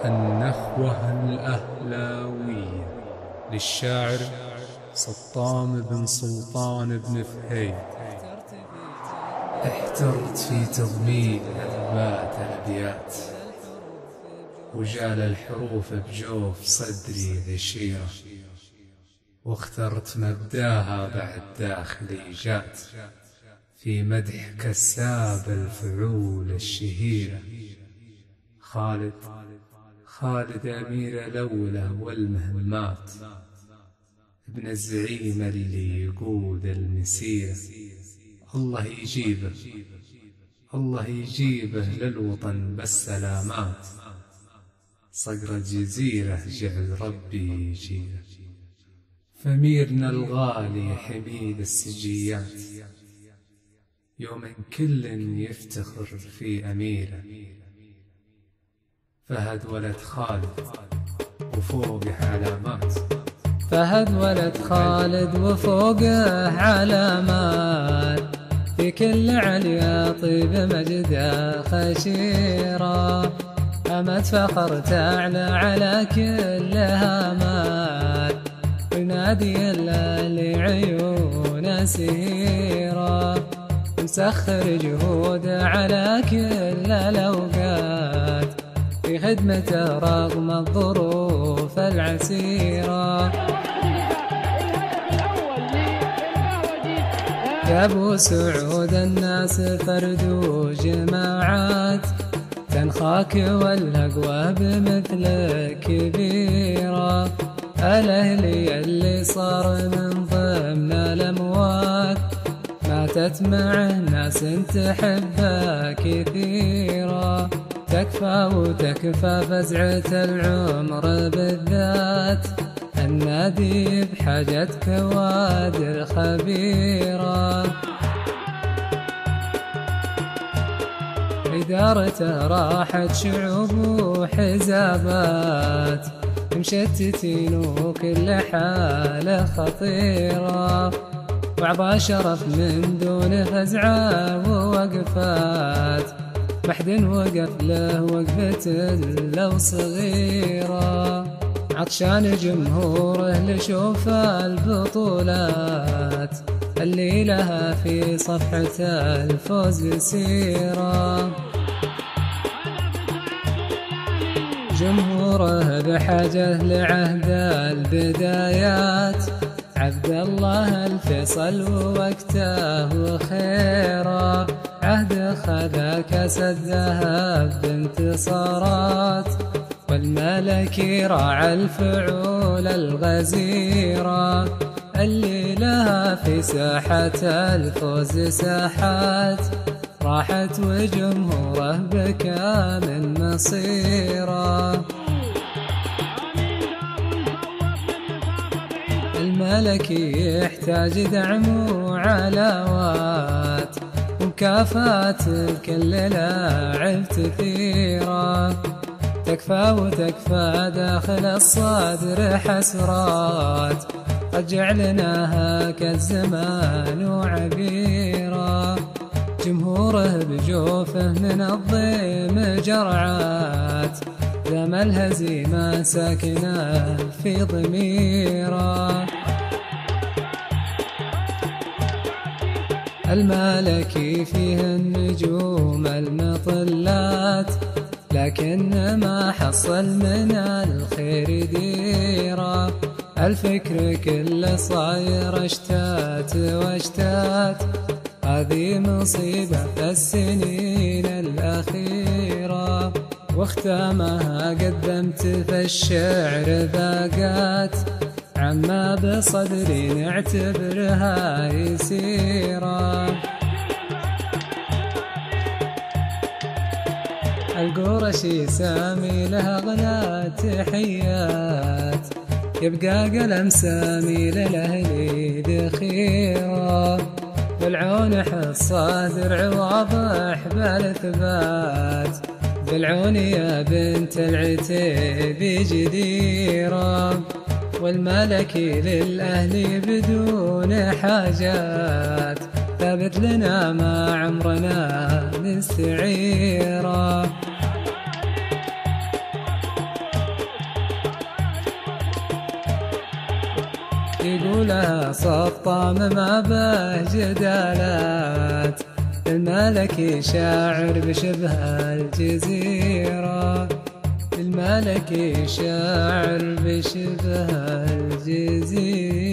النخوة الأهلاوية للشاعر سطام بن سلطان بن فهيد. احترت في تضمين أثبات الأبيات، وجال الحروف بجوف صدري ذشيرة، واخترت مبداها بعد داخلي جات في مدح كساب الفعول الشهيرة. خالد أمير الأولى والمهمات، ابن الزعيم اللي يقود المسيرة. الله يجيبه للوطن بالسلامات، صقر الجزيرة جعل ربي يجيره. فميرنا الغالي حميد السجيات، يوم كل يفتخر في أميره. فهد ولد خالد وفوقه علامات، فهد ولد خالد وفوقه علامات، في كل عليا طيب مجده خشيرة. أمت فخر تعلى على كل هامات، ونادي اللي عيونه سهيرة. مسخر جهوده على كل الأوقات، في خدمته رغم الظروف العسيرة. يا ابو سعود الناس فرد وجماعات، تنخاك والهقوى بمثلك كبيرة. الأهلي اللي صار من ضمن الأموات، ماتت معه ناس تحبه كثيرة. تكفى وتكفى فزعة العمر بالذات، النادي بحاجة كوادر خبيرة. إدارته راحت شعوب وحزابات، مشتتين وكل حالة خطيرة. وعطى شرف من دون فزعة ووقفات، محد وقف له وقفة لو صغيرة. عطشان جمهوره لشوف البطولات، اللي لها في صفحة الفوز سيرة. جمهوره بحاجة لعهد البدايات، عبد الله الفيصل ووقته وخيره. عهد خذا كاس الذهب بانتصارات، والملكي راعى الفعول الغزيرة، اللي لها في ساحة الفوز ساحات. راحت وجمهوره بكى من مصيره. الملكي يحتاج دعم وعلاوات، ومكافات كل لاعب تثيره. تكفى وتكفى داخل الصدر حسرات، رجع لنا هاك الزمان وعبيره. جمهوره بجوفه من الضيم جرعات، دم الهزيمة ساكنة في ضميره. الملكي فيه النجوم المطلات، لكن ما حصل من الخير ديره. الفكر كله صاير اشتات واشتات، هذه مصيبة السنين الأخيرة. واختامها قدمت في الشعر باقات، عما بصدري نعتبرها يسيرة. القرشي سامي له أغلى تحيات، يبقى قلم سامي للأهلي ذخيرة. بالعون حصاد واضح بالإثبات، بالعون يا بنت العتيب جديرة. والملكي للأهلي بدون حاجات، ثابت لنا ما عمرنا نستعيره. يقولها سطام ما به جدالات، الملكي شاعر بشبه الجزيرة، الملكي شاعر بشبه الجزيرة.